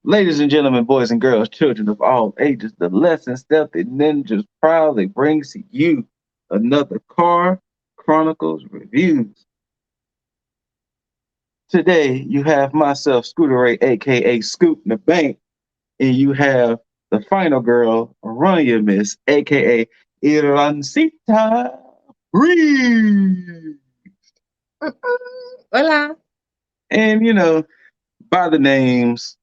Ladies and gentlemen, boys and girls, children of all ages, the Less Than Stealthy Ninjas proudly brings to you another Car Chronicles reviews. Today, you have myself, Scooter Ray, aka Scoop in the Bank, and you have the final girl, Run Your Miss, aka Irancita Breeze. Hola. And by the names,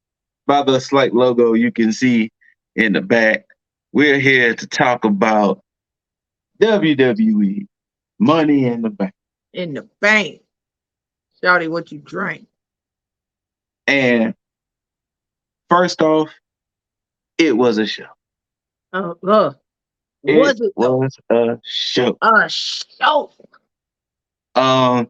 by the slight logo you can see in the back, we're here to talk about WWE Money in the Bank. In the bank. Shawty, what you drank? And first off, it was a show. It Was it though? was a show. A show. Um,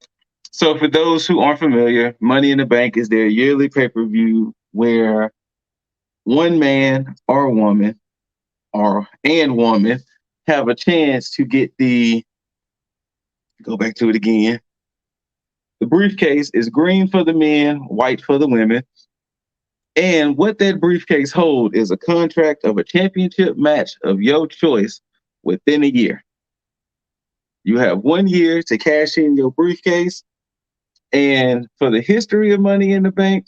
so for those who aren't familiar, Money in the Bank is their yearly pay-per-view where one man or woman and woman have a chance to get go back to it again. The briefcase is green for the men, white for the women. And what that briefcase holds is a contract of a championship match of your choice within a year. You have 1 year to cash in your briefcase. And for the history of Money in the Bank,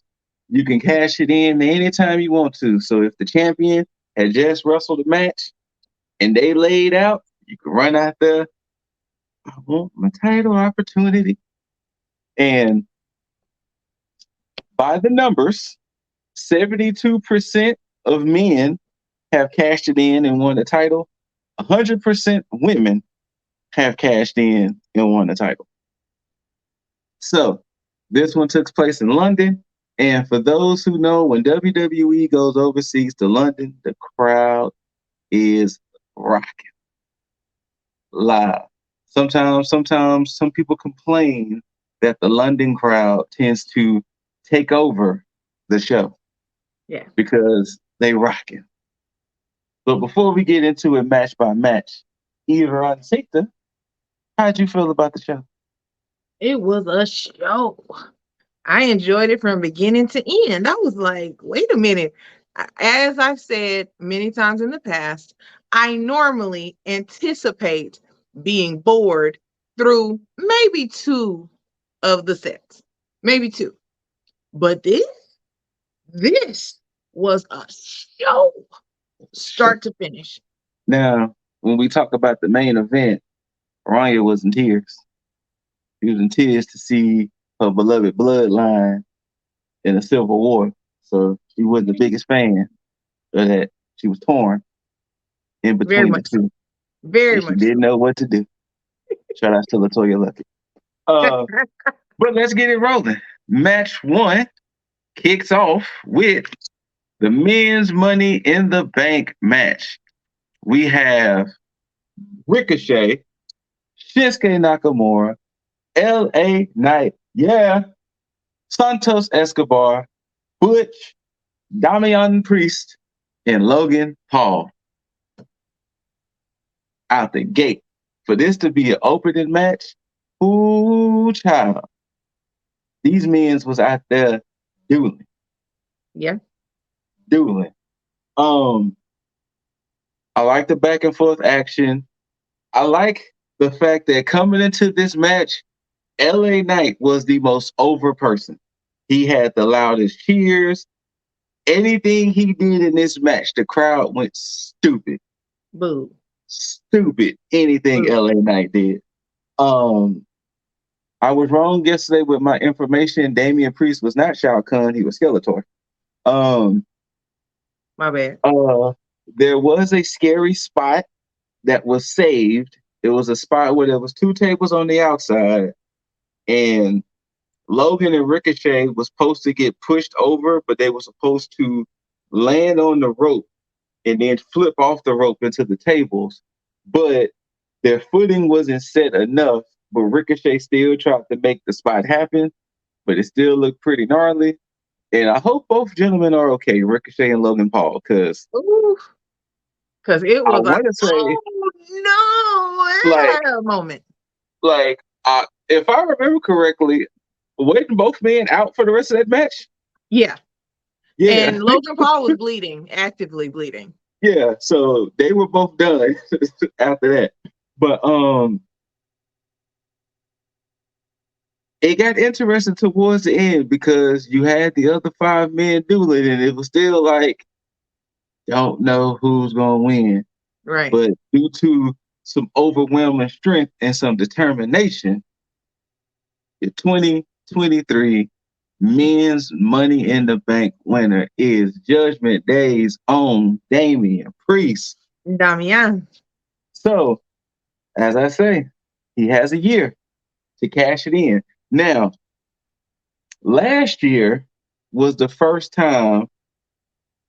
you can cash it in anytime you want to. So if the champion had just wrestled a match and they laid out, you can run out there. I want my title opportunity. And by the numbers, 72% of men have cashed it in and won the title. 100% women have cashed in and won the title. So this one took place in London. And for those who know, when WWE goes overseas to London, the crowd is rocking live. Sometimes some people complain that the London crowd tends to take over the show. Yeah. Because they rocking. But before we get into it match by match, Irancita, how'd you feel about the show? It was a show. I enjoyed it from beginning to end. I was like, wait a minute. As I've said many times in the past, I normally anticipate being bored through maybe two of the sets, maybe two. But this was a show, Sure. start to finish. Now, when we talk about the main event, Rania was in tears. She was in tears to see her beloved bloodline in a civil war. So she wasn't the biggest fan of that. She was torn in Very between the much so. two, Very and she much didn't know what to do. Shout out to Latoya Luckett. so. Uh, but let's get it rolling. Match one kicks off with the men's Money in the Bank match. We have Ricochet, Shinsuke Nakamura, L.A. Knight, yeah, Santos Escobar, Butch, Damian Priest, and Logan Paul out the gate. For this to be an opening match, ooh, child, these men was out there dueling, Yeah. dueling. Um, I like the back and forth action. I like the fact that coming into this match, LA Knight was the most over person. He had the loudest cheers. Anything he did in this match, the crowd went stupid. Boo. Stupid. Anything Boo. LA Knight did. Um, I was wrong yesterday with my information. Damian Priest was not Shao Kahn, he was Skeletor. Um, My bad. uh, there was a scary spot that was saved. It was a spot where there was two tables on the outside, and Logan and Ricochet was supposed to get pushed over, but they were supposed to land on the rope and then flip off the rope into the tables. But their footing wasn't set enough, but Ricochet still tried to make the spot happen, but it still looked pretty gnarly. And I hope both gentlemen are okay, Ricochet and Logan Paul, because Ooh. Because it I was a want to say, oh like, no moment. if I remember correctly, weren't both men out for the rest of that match? Yeah. Yeah, And Logan Paul was bleeding, actively bleeding. yeah. So they were both done after that. But it got interesting towards the end because you had the other five men dueling, and it was still like don't know who's gonna win. Right. But due to some overwhelming strength and some determination, the 2023 men's Money in the Bank winner is Judgment Day's own Damian Priest. Damian. So, as I say, he has a year to cash it in. Now, last year was the first time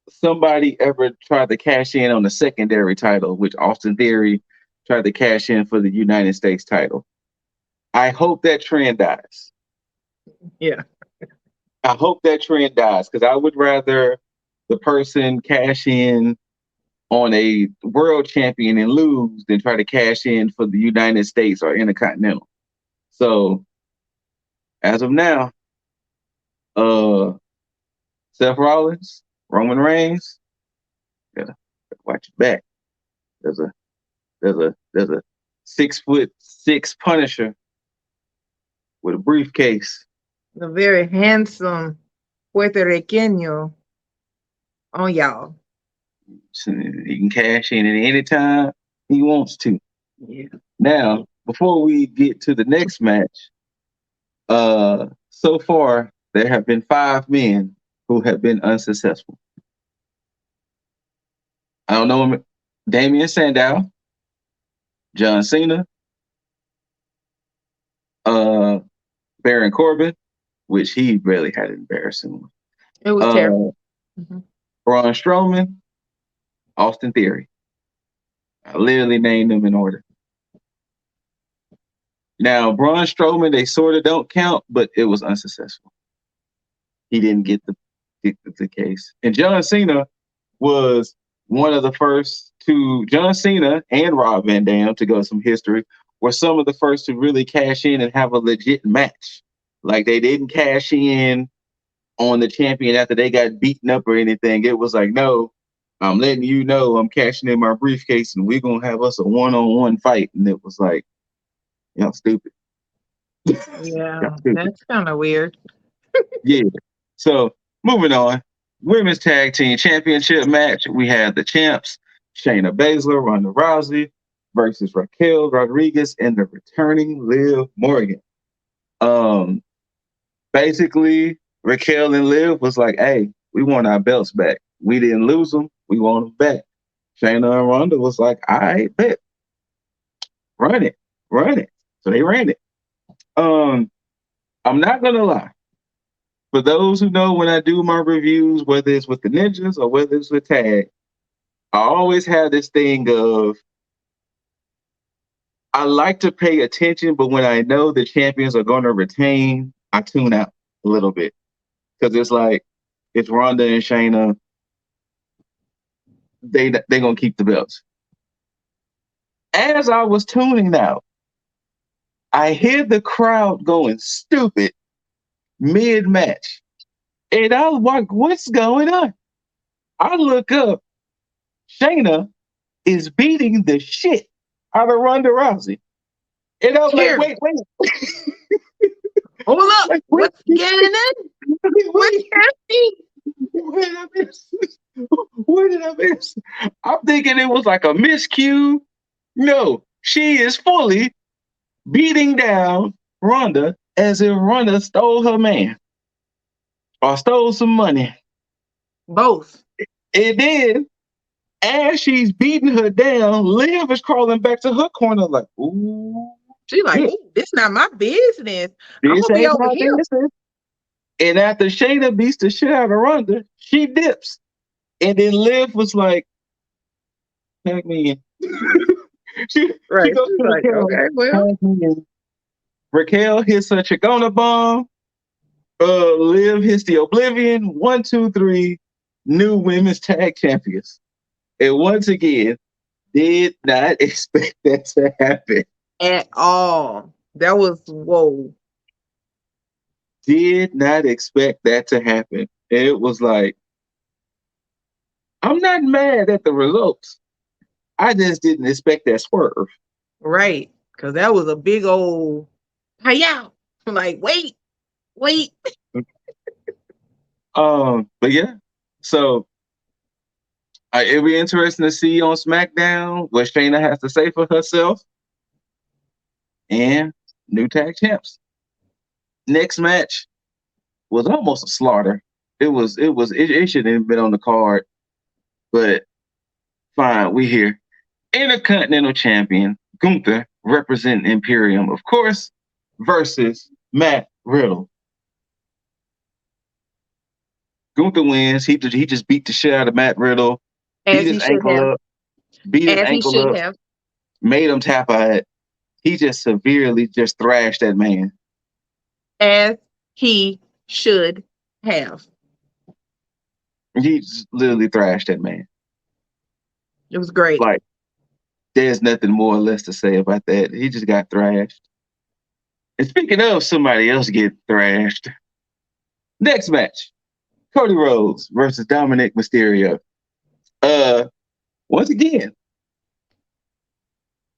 somebody ever tried to cash in on the secondary title, which Austin Theory tried to cash in for the United States title. I hope that trend dies. Yeah. I hope that trend dies because I would rather the person cash in on a world champion and lose than try to cash in for the United States or Intercontinental. So as of now, uh Seth Rollins, Roman Reigns, gotta watch your back. There's a there's a 6'6" Punisher with a briefcase. The very handsome Puerto Riqueño on y'all. So he can cash in at any time he wants to. Yeah. Now, before we get to the next match, so far there have been five men who have been unsuccessful. I don't know him. Damian Sandow, John Cena, uh, Baron Corbin, which he really had an embarrassing one. It was terrible. Mm-hmm. Braun Strowman, Austin Theory. I literally named them in order. Now, Braun Strowman, they sort of don't count, but it was unsuccessful. He didn't get the case. And John Cena was one of the first to, John Cena and Rob Van Dam, to go some history, were some of the first to really cash in and have a legit match. Like they didn't cash in on the champion after they got beaten up or anything. It was like, no, I'm letting you know I'm cashing in my briefcase and we're going to have us a one-on-one fight. And it was like, y'all stupid. Yeah, that's kind of weird. Yeah. So moving on, women's tag team championship match. We had the champs, Shayna Baszler, Ronda Rousey versus Raquel Rodriguez and the returning Liv Morgan. Um, Basically, Raquel and Liv was like, hey, we want our belts back. We didn't lose them. We want them back. Shayna and Ronda was like, all right, bet. Run it. Run it. So they ran it. I'm not gonna lie. For those who know when I do my reviews, whether it's with the ninjas or whether it's with tag, I always have this thing of I like to pay attention, but when I know the champions are going to retain, I tune out a little bit because it's like it's Ronda and Shayna. They gonna keep the belts. As I was tuning out, I hear the crowd going stupid mid match, and I was like, "What's going on?" I look up. Shayna is beating the shit out of Ronda Rousey. And I was like, Terrible. wait. Hold up. Like, wait, What's going on? What's wait, happening? where did I miss? Where did I miss? I'm thinking it was like a miscue. No, she is fully beating down Ronda as if Ronda stole her man or stole some money. Both. And then, as she's beating her down, Liv is crawling back to her corner like, ooh, She like, shit, ooh, this not my business. I'm this gonna be ain't over my here. business. And after Shayna beats the shit out of Ronda, she dips. And then Liv was like, tag me in. she Right. goes She's to like, Raquel, okay, well, tag me in. Raquel hits a Chigona bomb. Liv hits the Oblivion. 1, 2, 3. New women's tag champions. And once again, did not expect that to happen. at all. That was whoa. Did not expect that to happen. It was like, I'm not mad at the results. I just didn't expect that swerve. Right. Because that was a big old hi I'm like, wait, wait. But yeah. So it'll be interesting to see on SmackDown what Shayna has to say for herself and new tag champs. Next match was almost a slaughter. It shouldn't have been on the card, but fine, we here. Intercontinental Champion Gunther representing Imperium, of course, versus Matt Riddle. Gunther wins. He just beat the shit out of Matt Riddle, beat As he his should ankle have. up, beat his As he ankle should up, have. made him tap out. He just severely just thrashed that man. As he should have. He just literally thrashed that man. It was great. Like, there's nothing more or less to say about that. He just got thrashed. And speaking of somebody else getting thrashed, next match, Cody Rhodes versus Dominic Mysterio. Once again,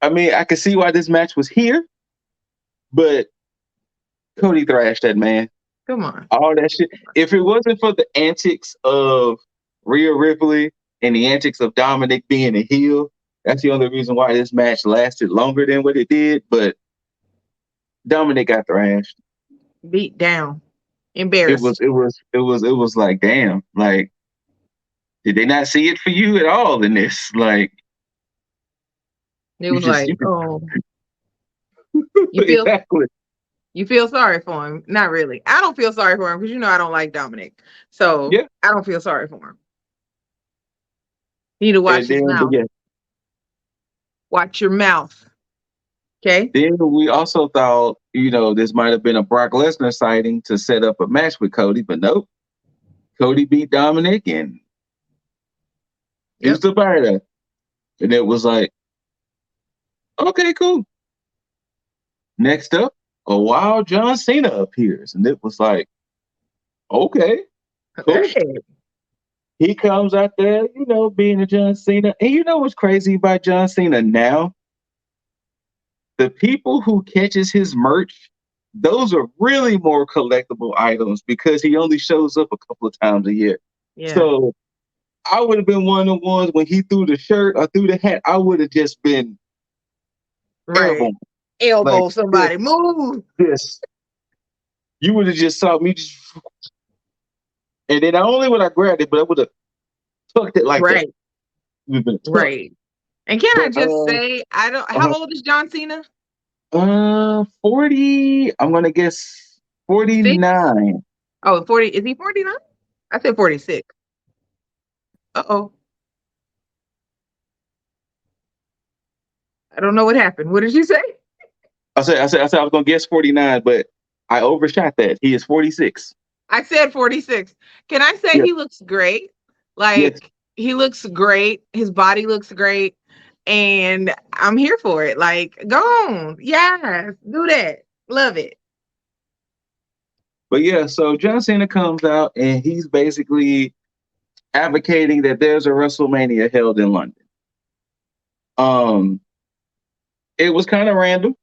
I mean, I can see why this match was here, but Cody thrashed that man. Come on. All that shit. If it wasn't for the antics of Rhea Ripley and the antics of Dominic being a heel, that's the only reason why this match lasted longer than what it did. But Dominic got thrashed. Beat down. It was Embarrassed. it was it was it was like, damn, like, did they not see it for you at all in this? Like, It you was just like, you oh, you feel exactly. you feel sorry for him. Not really. I don't feel sorry for him because I don't like Dominic. So Yeah. I don't feel sorry for him. He need to watch And his then but mouth. yeah, Watch your mouth. Okay? then we also thought, this might have been a Brock Lesnar sighting to set up a match with Cody, but nope. Cody beat Dominic and he was Yep. the fighter. And it was like, okay, cool. Next up, a wild John Cena appears. And it was like, okay, cool. Hey. He comes out there, being a John Cena. And you know what's crazy about John Cena now? The people who catches his merch, those are really more collectible items because he only shows up a couple of times a year. Yeah. So I would have been one of the ones when he threw the shirt or threw the hat, I would have just been Right. airborne. Like Elbow somebody. Move. this. You would have just saw me just, and then not only would I grab it, but I would have tucked it like that. Right. Right. And can I But just say, I don't how old is John Cena? 40. I'm gonna guess 6? 49. Oh, 40. Is he 49? I said 46. Uh-oh. I don't know what happened. What did you say? I was gonna guess 49, but I overshot that. He is 46. I said 46. Can I say Yes, he looks great? yes. Like, he looks great. His body looks great. And I'm here for it. Like, go on. Yes, do that. Love it. But yeah, so John Cena comes out and he's basically advocating that there's a WrestleMania held in London. Um, it was kind of random.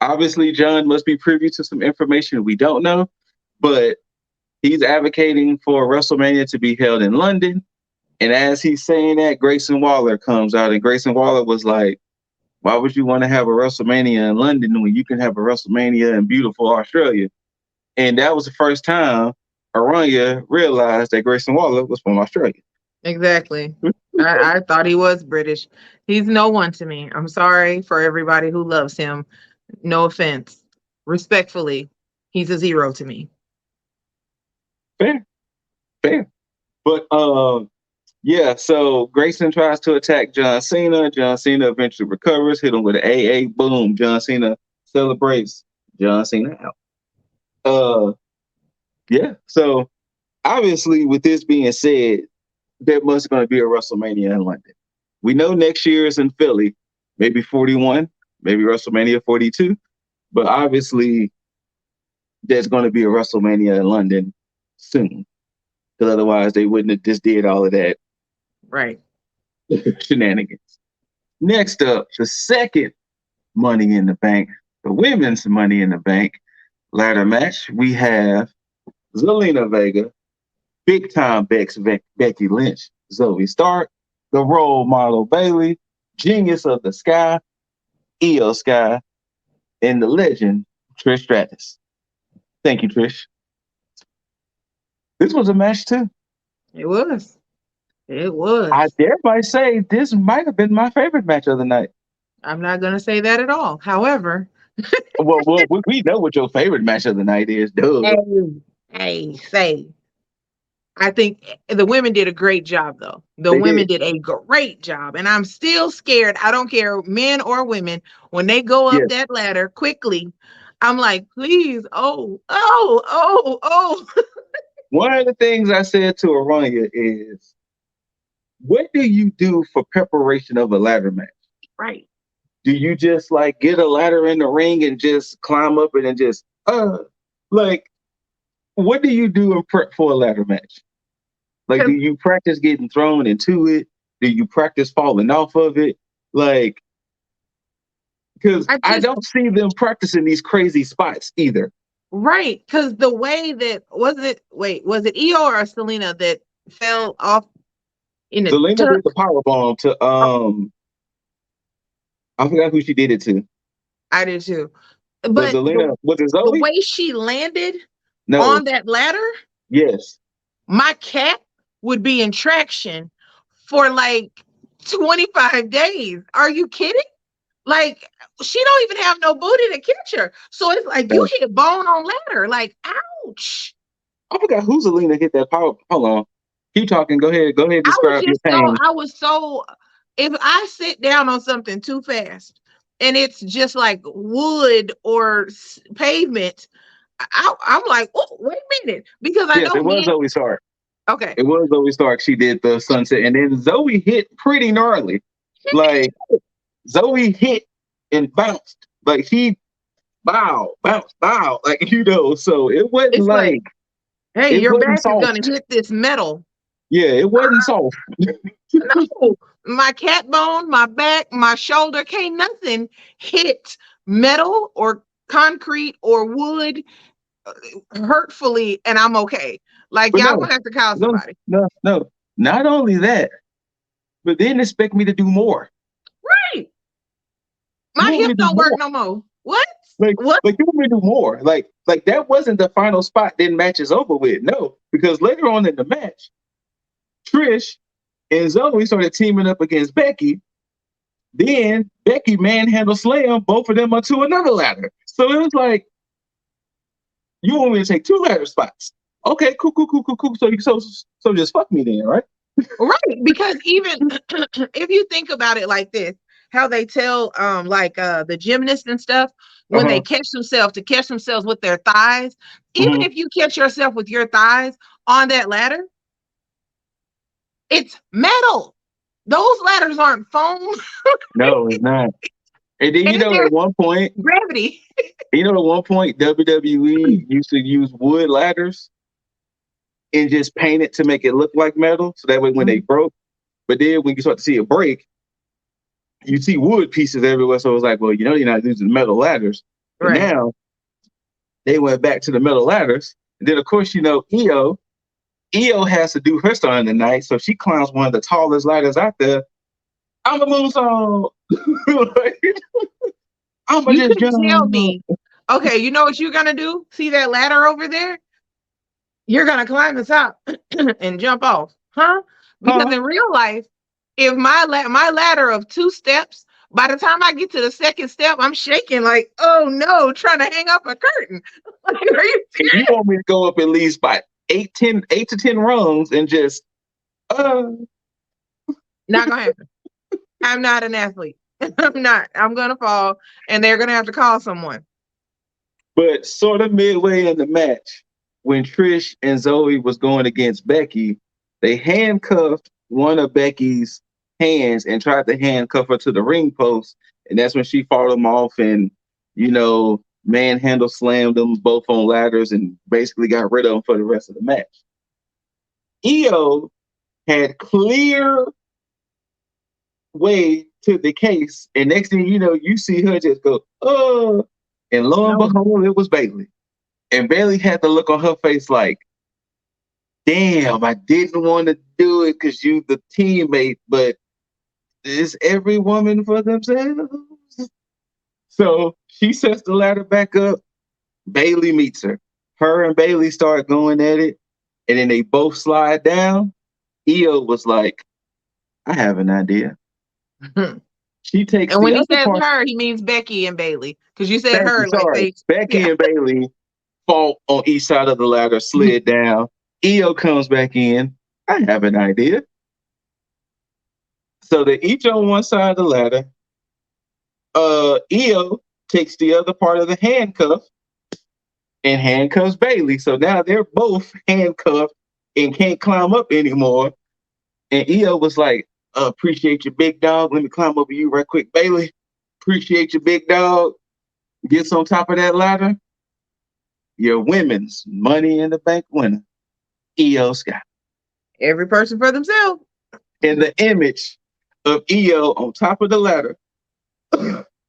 Obviously, John must be privy to some information we don't know, but he's advocating for WrestleMania to be held in London. And as he's saying that, Grayson Waller comes out, and Grayson Waller was like, "Why would you want to have a WrestleMania in London when you can have a WrestleMania in beautiful Australia?" And that was the first time Aranya realized that Grayson Waller was from Australia. Exactly. I thought he was British. He's no one to me. I'm sorry for everybody who loves him. No offense. Respectfully, he's a zero to me. Fair, fair. But yeah, so Grayson tries to attack John Cena. John Cena eventually recovers, hit him with an AA. Boom. John Cena celebrates. John Cena out. Yeah. So obviously, with this being said, there must going to be a WrestleMania in London. We know next year is in Philly, maybe 41, maybe WrestleMania 42. But obviously, there's going to be a WrestleMania in London soon. Because otherwise, they wouldn't have just did all of that Right. Shenanigans. Next up, the second Money in the Bank, the women's Money in the Bank ladder match. We have Zelina Vega, big time Becky Lynch, Zoe Stark, the role model Bailey, genius of the Sky, Io Sky, and the legend Trish Stratus. Thank you, Trish. This was a match too. It was. It I was. dare might say this might have been my favorite match of the night. I'm not going to say that at all. However, Well, we know what your favorite match of the night is, duh. hey, say, I think the women did a great job, though. The They did. women did a great job. And I'm still scared. I don't care, men or women, when they go up Yes. that ladder quickly, I'm like, please, oh. One of the things I said to Aranya is, what do you do for preparation of a ladder match? Right. Do you just like get a ladder in the ring and just climb up it and just like what do you do in prep for a ladder match? Like, do 'Cause you practice getting thrown into it? Do you practice falling off of it? Like, because I I just, don't see them practicing these crazy spots either. right. Because the way that, was it Io or Selena that fell off in the Zelina tuck? did the power bomb to I forgot who she did it to. I did too. But But Zelina, was it the Zoe? way she landed No. on that ladder, Yes. my cat would be in traction for like 25 days. Are you kidding? Like, she don't even have no booty to catch her. So it's like you No. hit bone on ladder. Like, ouch. I forgot who Zelina hit that power. Hold on. Keep talking. Go ahead. Go ahead. Describe your pain. I was so, if I sit down on something too fast and it's just like wood or pavement, I'm like, oh, wait a minute. Because I Yes, know it was men, Zoe Stark. okay. It was Zoe Stark. She did the sunset, and then Zoe hit pretty gnarly. Like Zoe hit and bounced. Like he bounced, bow. Like so it wasn't It's like, like hey, it your wasn't back is gonna soft. hit this metal. Yeah, it wasn't soft. No, my cat bone, my back, my shoulder, can't nothing hit metal or concrete or wood hurtfully, and I'm okay. Like, But y'all no, gonna have to call no, somebody. no. Not only that, but then expect me to do more. Right. You My want me hip to do don't work more. no more. What? Like, What? like you want me to do more. Like that wasn't the final spot. Then match is over with. No, because later on in the match, Trish and Zoe started teaming up against Becky. Then Becky manhandle slam both of them onto another ladder. So it was like, you want me to take two ladder spots? Okay, cool. So just fuck me then, right? Right. Because even if you think about it like this, how they tell the gymnasts and stuff when they Uh-huh. catch themselves to catch themselves with their thighs, even Mm-hmm. if you catch yourself with your thighs on that ladder, it's metal. Those ladders aren't foam No, it's not. And then and at there's one point, gravity. WWE used to use wood ladders and just paint it to make it look like metal. So that way when they broke, but then when you start to see it break, you see wood pieces everywhere. So it was like, well, you're not using metal ladders. But Right. now they went back to the metal ladders. And then of course, Io has to do her star in the night. So she climbs one of the tallest ladders out there. I'm a moonsault. I'm gonna You just couldn't tell jump. me, okay, you know what you're gonna do? See that ladder over there? You're gonna climb the top and jump off, huh? Because Huh? in real life, if my ladder of 2 steps, by the time I get to the second step, I'm shaking like, oh no, trying to hang up a curtain. Like, are you And you serious? want me to go up at least by 8 to 10 rungs and just uh Not gonna happen. I'm not an athlete. I'm not. I'm gonna fall, and they're gonna have to call someone. but sort of midway in the match, when Trish and Zoe was going against Becky, they handcuffed one of Becky's hands and tried to handcuff her to the ring post. And that's when she fought them off and, manhandle slammed them both on ladders and basically got rid of them for the rest of the match. Io had clear way to the case, and next thing you know, you see her just go, oh, and lo and No. behold, it was Bailey. And Bailey had the look on her face like, damn, I didn't want to do it because you the teammate, but is every woman for themselves? So she sets the ladder back up. Bailey meets her. Her and Bailey start going at it, and then they both slide down. Io was like, I have an idea. And She takes when the he other says part. her, he means Becky and Bailey. Because you said Becky, her like sorry. they, Becky yeah. and Bailey fought on each side of the ladder, slid down. Io comes back in. I have an idea. So they're each on one side of the ladder. Io takes the other part of the handcuff and handcuffs Bailey. So now they're both handcuffed and can't climb up anymore. And Io was like, appreciate your big dog. Let me climb over you right quick, Bailey. Appreciate your big dog. Gets on top of that ladder. Your women's Money in the Bank winner, Io Sky. Every person for themselves. And the image of Io on top of the ladder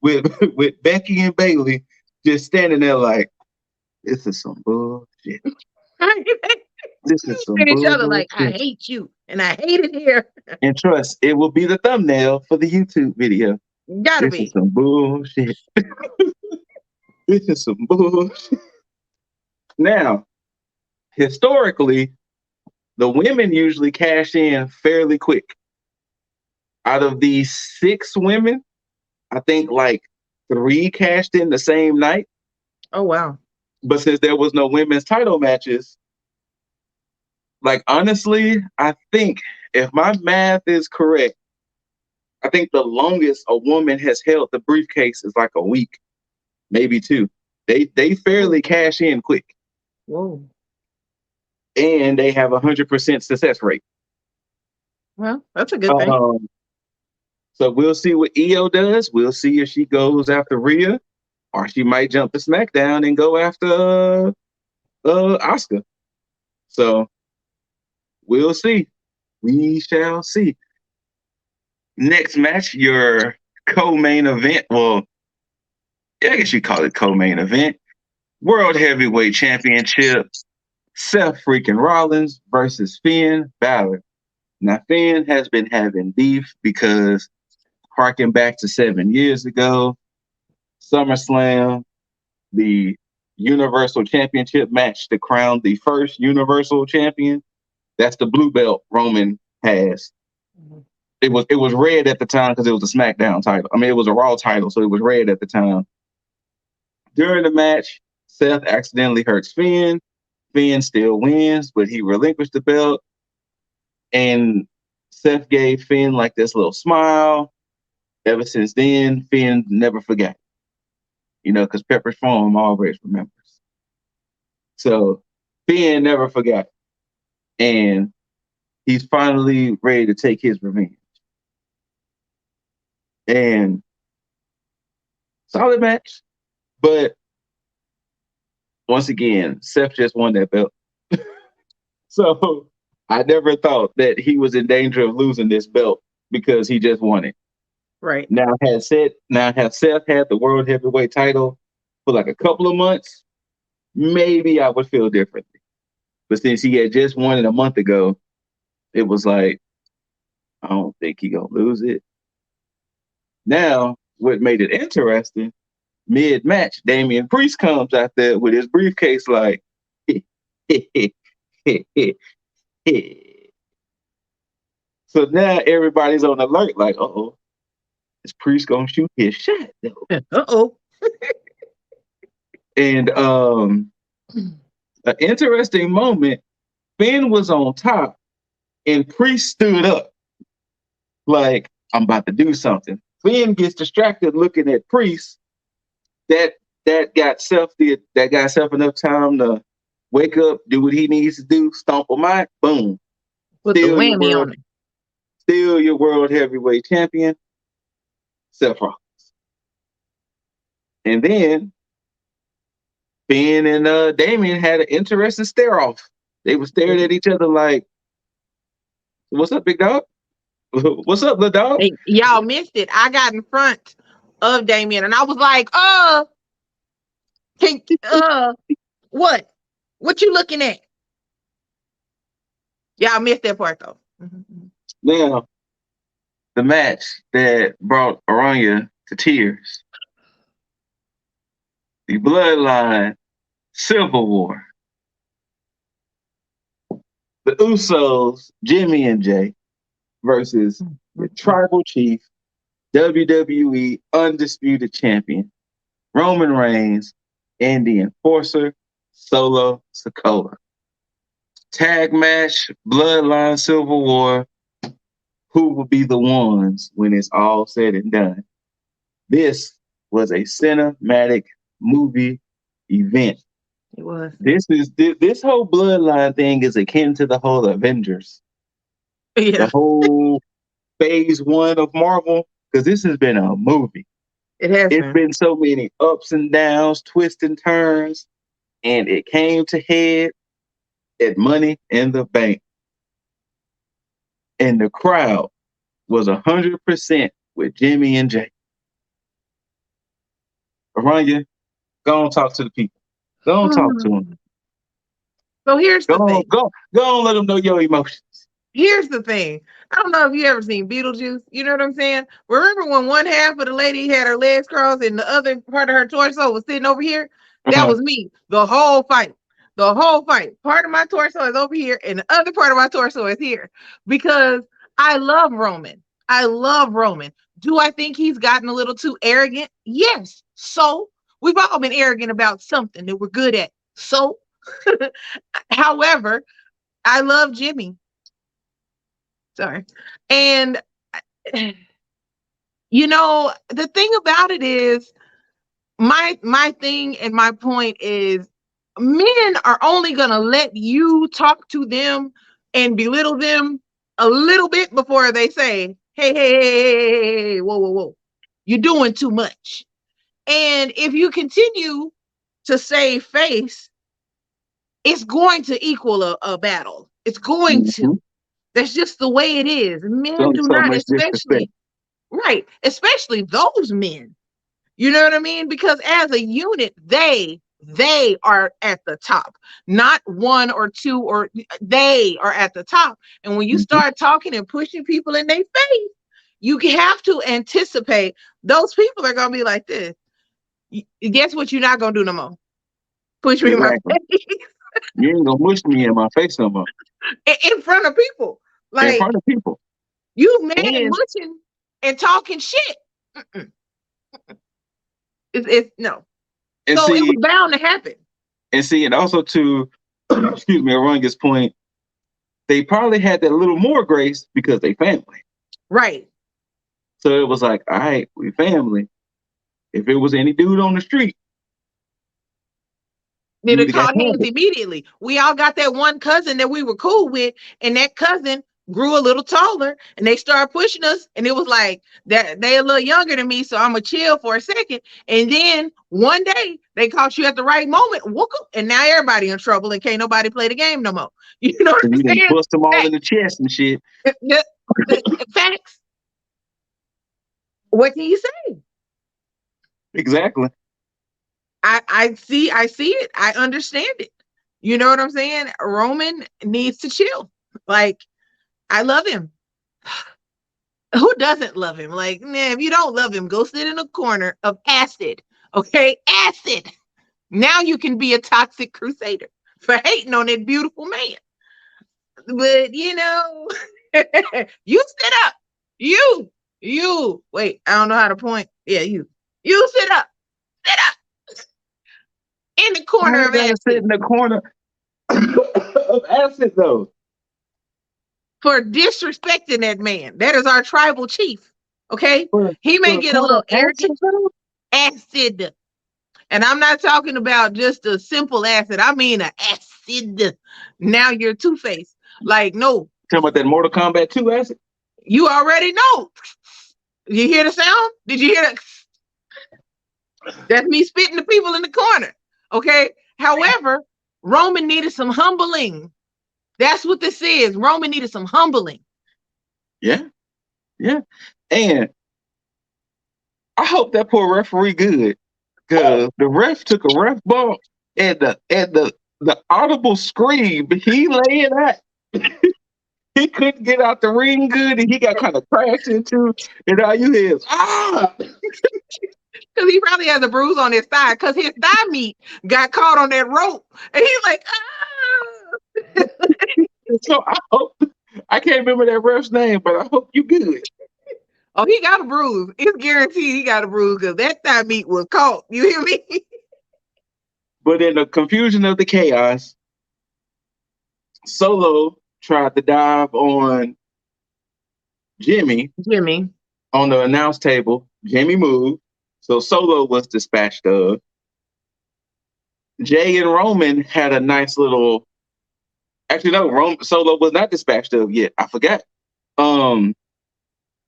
with Becky and Bailey just standing there like, this is some bullshit. This is some And each other like, I bullshit. hate you and I hate it here. And trust, it will be the thumbnail for the YouTube video. Gotta This is be. some bullshit. This is some bullshit. Now, historically, the women usually cash in fairly quick. Out of these 6 women, I think like 3 cashed in the same night. Oh wow. But since there was no women's title matches, like honestly, I think if my math is correct, I think the longest a woman has held the briefcase is like a week, maybe 2. They fairly cash in quick, Whoa. and they have 100% success rate. Well, that's a good thing. Um, so we'll see what Io does. We'll see if she goes after Rhea, or she might jump to SmackDown and go after Asuka. So we'll see. We shall see. Next match, your co-main event. Well, I guess you call it co-main event. World Heavyweight Championship. Seth freaking Rollins versus Finn Balor. Now, Finn has been having beef because harking back to 7 years ago, SummerSlam, the Universal Championship match to crown the first Universal Champion. That's the blue belt Roman has. It was red at the time because it was a SmackDown title. I mean, it was a Raw title, so it was red at the time. During the match, Seth accidentally hurts Finn. Finn still wins, but he relinquished the belt. And Seth gave Finn like this little smile. Ever since then, Finn never forgot. Because Pepper's Farm always remembers. So Finn never forgot. And he's finally ready to take his revenge. And solid match. But once again, Seth just won that belt. So I never thought that he was in danger of losing this belt because he just won it. Right. Now, have Seth had the World Heavyweight title for like a couple of months, maybe I would feel differently. But since he had just won it a month ago, it was like, I don't think he gonna lose it. Now, what made it interesting, mid-match, Damian Priest comes out there with his briefcase like, so now everybody's on alert like, uh-oh, is Priest gonna shoot his shot though? Uh-oh. And an interesting moment, Finn was on top and Priest stood up like, I'm about to do something. Finn gets distracted looking at Priest. That got Seth enough time to wake up, do what he needs to do, stomp him out, boom. Put the whammy on it. Still your world heavyweight champion, Seth Rollins. And then Finn and Damian had an interesting stare off. They were staring at each other like, what's up, big dog? What's up, little dog? Hey, y'all missed it. I got in front of Damien and I was like, can, what? What you looking at? Y'all missed that part though. Mhm. Now, the match that brought Aranya to tears, the Bloodline Civil War, the Usos, Jimmy and Jay, versus the Tribal Chief, WWE Undisputed Champion, Roman Reigns, and the Enforcer, Solo Sikoa. Tag match, Bloodline Civil War. Who will be the ones when it's all said and done? This was a cinematic movie event. It was. This whole Bloodline thing is akin to the whole Avengers, Yeah, the whole phase one of Marvel, because this has been a movie. it has It's been. been so many ups and downs, twists and turns, and it came to head at Money in the Bank. And the crowd was 100% with Jimmy and Jay. Aranya, go on talk to the people. Go on talk to them. So here's Go the on, thing. go on, let them know your emotions. Here's the thing. I don't know if you ever seen Beetlejuice. You know what I'm saying? Remember when one half of the lady had her legs crossed and the other part of her torso was sitting over here? That Uh-huh. was me. The whole fight. The whole fight. Part of my torso is over here and the other part of my torso is here because I love Roman. I love Roman. Do I think he's gotten a little too arrogant? Yes. So we've all been arrogant about something that we're good at. So, however, I love Jimmy. Sorry. And the thing about it is my thing and my point is men are only going to let you talk to them and belittle them a little bit before they say, hey, whoa, whoa, whoa. You're doing too much. And if you continue to save face, it's going to equal a battle. It's going to. Mm-hmm. That's just the way it is. It's Men only do so not, much disrespect. especially. Right. Especially those men. You know what I mean? Because as a unit, they are at the top, not one or two, or they are at the top. And when you Mm-hmm. start talking and pushing people in their face, you have to anticipate those people are gonna be like this. Guess what? You're not gonna do no more. Push me in my Exactly. face You ain't gonna mush me in my face no more. in front of people. In Like front of people. you mad and And mushing and talking shit. Mm-mm. It's no. and So it was see bound to happen. and also to excuse me, Aranya's point, they probably had that little more grace because they family. Right. So it was like, all right, we family. If it was any dude on the street, They'd you have either got caught hands handed. immediately. We all got that one cousin that we were cool with, and that cousin grew a little taller, and they started pushing us, and it was like that they a little younger than me, so I'm gonna chill for a second, and then one day they caught you at the right moment, whoop, and now everybody in trouble, and can't nobody play the game no more. You know what And I'm you didn't saying? bust them all in Facts. the chest and shit. Facts. What can you say? Exactly. I see it. I understand it. You know what I'm saying? Roman needs to chill. Like, I love him. Who doesn't love him? Like, man, if you don't love him, go sit in a corner of acid. Okay? Acid. Now you can be a toxic crusader for hating on that beautiful man. But you sit up. Wait, I don't know how to point. Yeah, you. You sit up. Sit up in the I corner ain't of gotta sit acid in the corner of acid though. for disrespecting that man. That is our tribal chief. Okay? For, He for may the get a corner little of acid arrogant. though? Acid. And I'm not talking about just a simple acid. I mean an acid. Now you're two-faced. Like, no, Talking about that Mortal Kombat 2 acid? you already know. You hear the sound? Did you hear that? That's me spitting the people in the corner. Okay. However, Roman needed some humbling. That's what this is. Roman needed some humbling. Yeah. Yeah. And I hope that poor referee good. Cause the ref took a ref bump and the audible scream he laid out. He couldn't get out the ring good and he got kind of crashed into and all you hear is Because he probably has a bruise on his thigh because his thigh meat got caught on that rope. And he's like, ah. So I hope I can't remember that ref's name, but I hope you good. Oh, he got a bruise. It's guaranteed he got a bruise because that thigh meat was caught. You hear me? But in the confusion of the chaos, Solo tried to dive on Jimmy Jimmy. on the announce table. Jimmy moved. So Solo was dispatched of. Jay and Roman had a nice little. Actually, no, Solo was not dispatched of yet. I forgot. Um,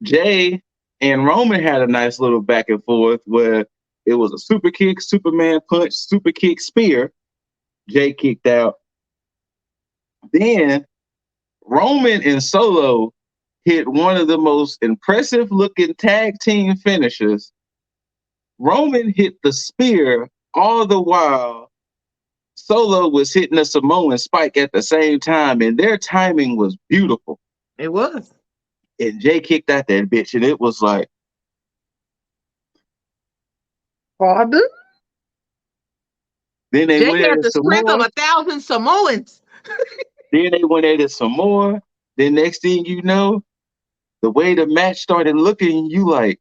Jay and Roman had a nice little back and forth where it was a super kick, Superman punch, super kick, spear. Jay kicked out. Then Roman and Solo hit one of the most impressive looking tag team finishers. Roman hit the spear all the while Solo was hitting a Samoan spike at the same time, and their timing was beautiful. It was. And Jay kicked out that bitch, and it was like, Father? then they Jay went at had it the some strength of more. 1,000 Samoans. Then they went at it some more. Then next thing you know, the way the match started looking, you like,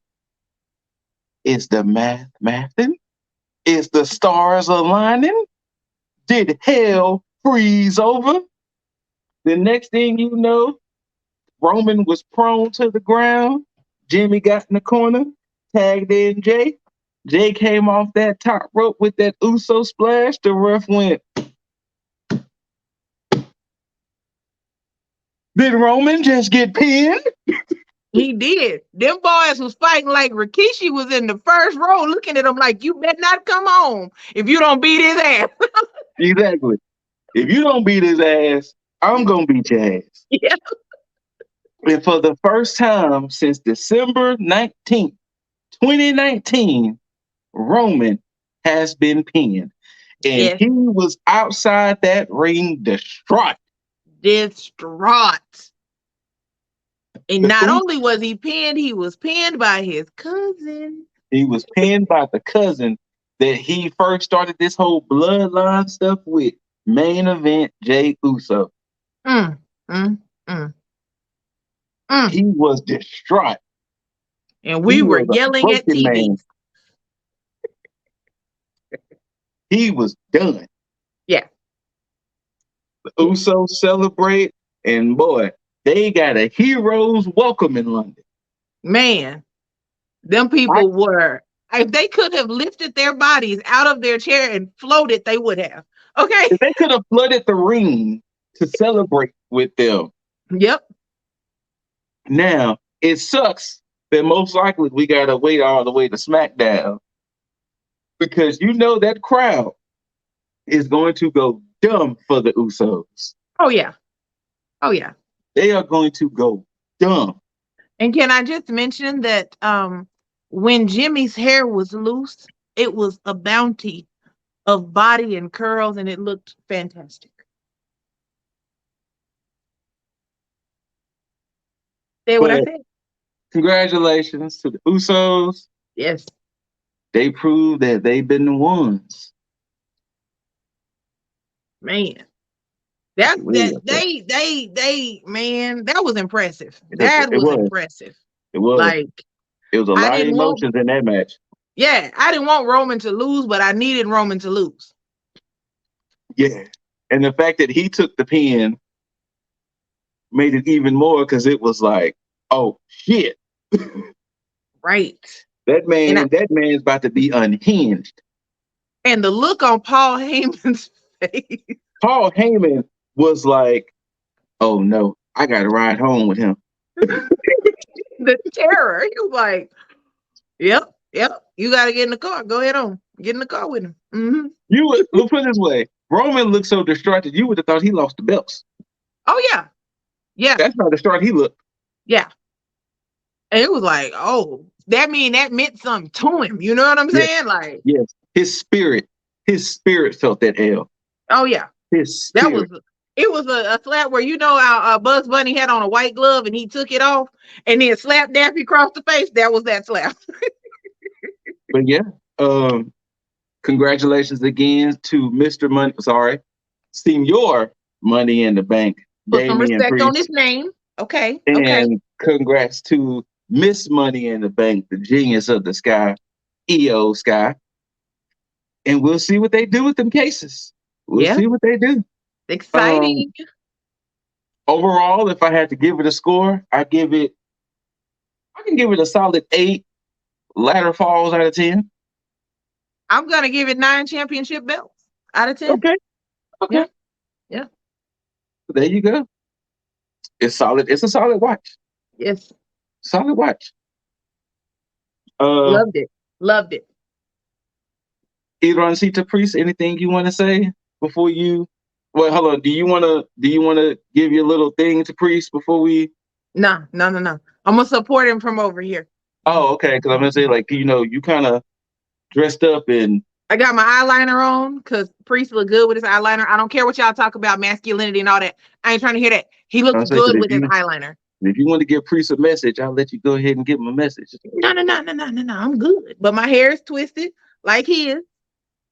is the math mathing? Is the stars aligning? Did hell freeze over? The next thing you know, Roman was prone to the ground. Jimmy got in the corner, tagged in Jay. Jay came off that top rope with that Uso splash. The ref went, did Roman just get pinned? He did. Them boys was fighting like Rikishi was in the first row looking at him like, you better not come home if you don't beat his ass. Exactly. If you don't beat his ass, I'm going to beat your ass. Yeah. And for the first time since December 19th, 2019, Roman has been pinned. And Yes. he was outside that ring distraught. Distraught. And The not Usos only was he was pinned by his cousin. He was pinned by the cousin that he first started this whole bloodline stuff with. Main event Jay Uso. Mm, mm, mm, mm. He was distraught. And He we were was a yelling at broken TV. man. He was done. Yeah. The Usos celebrate, and boy, they got a hero's welcome in London. Man, them I, people were, if they could have lifted their bodies out of their chair and floated, they would have. Okay. if they could have flooded the ring to celebrate with them. Yep. Now, it sucks that most likely we got to wait all the way to SmackDown because you know that crowd is going to go dumb for the Usos. Oh, yeah. Oh, yeah. They are going to go dumb. And can I just mention that when Jimmy's hair was loose, it was a bounty of body and curls, and it looked fantastic. Say what I But said. congratulations to the Usos. Yes. They proved that they've been the ones. Man. That Really they man, that was impressive. impressive. That It was was. impressive. It was. Like It was a I lot of didn't want emotions in that match. yeah, I didn't want Roman to lose, but I needed Roman to lose. Yeah. And the fact that he took the pin made it even more because it was like, oh shit. Right. That And man's about to be unhinged. and the look on Paul Heyman's face. Paul Heyman was like, oh no, I gotta ride home with him. The terror. He was like, yep, yep. You got to get in the car. Go ahead on. Get in the car with him. Mm-hmm. We'll put it this way. Roman looked so distracted, you would have thought he lost the belts. Oh, yeah. Yeah. That's how distraught he looked. Yeah. And it was like, oh, that meant something to him. You know what I'm Yes, saying? Like, yes. His spirit felt that L. oh yeah, His that was spirit. it was a slap where our Bugs Bunny had on a white glove and he took it off and then slapped Daffy across the face. That was that slap. But yeah, um, congratulations again to Mr. Money. Sorry, Senior Money in the Bank, Put some Damian respect on his Priest, name. Okay, okay. and congrats to Miss Money in the Bank, the genius of the sky, EO Sky. And we'll see what they do with them cases. We'll Yeah, see what they do. Um, exciting. Overall, if I had to give it a score, I can give it a solid 8 ladder falls out of 10. I'm gonna give it 9 championship belts out of 10. Okay, okay. Yeah, yeah. There you go. It's solid. It's a solid watch. Yes. Solid watch. Uh, Loved it. Loved it. Ironcita Priest, anything you want to say before you? Well, hold on. Do you wanna give your little thing to Priest before we? No, no, no, no. I'm gonna support him from over here. Oh, okay. Because I'm gonna say like you kind of dressed up and I got my eyeliner on because Priest look good with his eyeliner. I don't care what y'all talk about masculinity and all that. I ain't trying to hear that. He looks I say, because good with his eyeliner. if you want to give Priest a message, I'll let you go ahead and give him a message. No, no, no, no, no, no, no. I'm good. But my hair is twisted like his.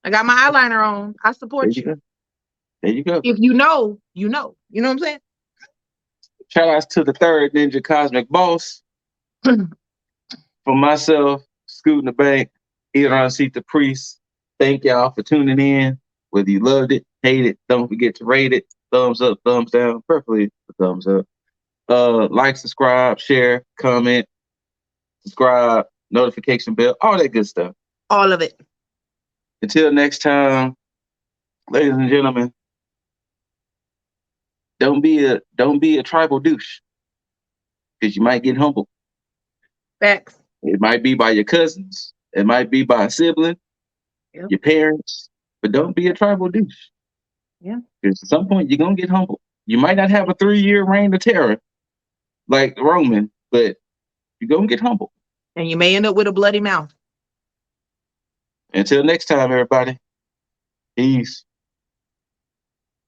I got my eyeliner on. I There support you you. go. There you go. If you know, you know. You know what Shout outs to the third Ninja Cosmic Boss. I'm saying? For myself, Scooting the Bank, Elon Seat the Priest. Thank y'all for tuning in. Whether you loved it, hate it, don't forget to rate it. Thumbs up, thumbs down, preferably a thumbs up. Like, subscribe, share, comment, subscribe, notification bell, all that good stuff. All of it. Until next time, ladies and gentlemen, don't be a tribal douche because you might get humbled. Facts. It might be by your cousins, it might be by a sibling, Yep. your parents, but don't be a tribal douche. Yeah. Because at some point you're gonna get humbled. You might not have a 3-year reign of terror like Roman, but you're gonna get humbled. And you may end up with a bloody mouth. Until next time, everybody. Peace.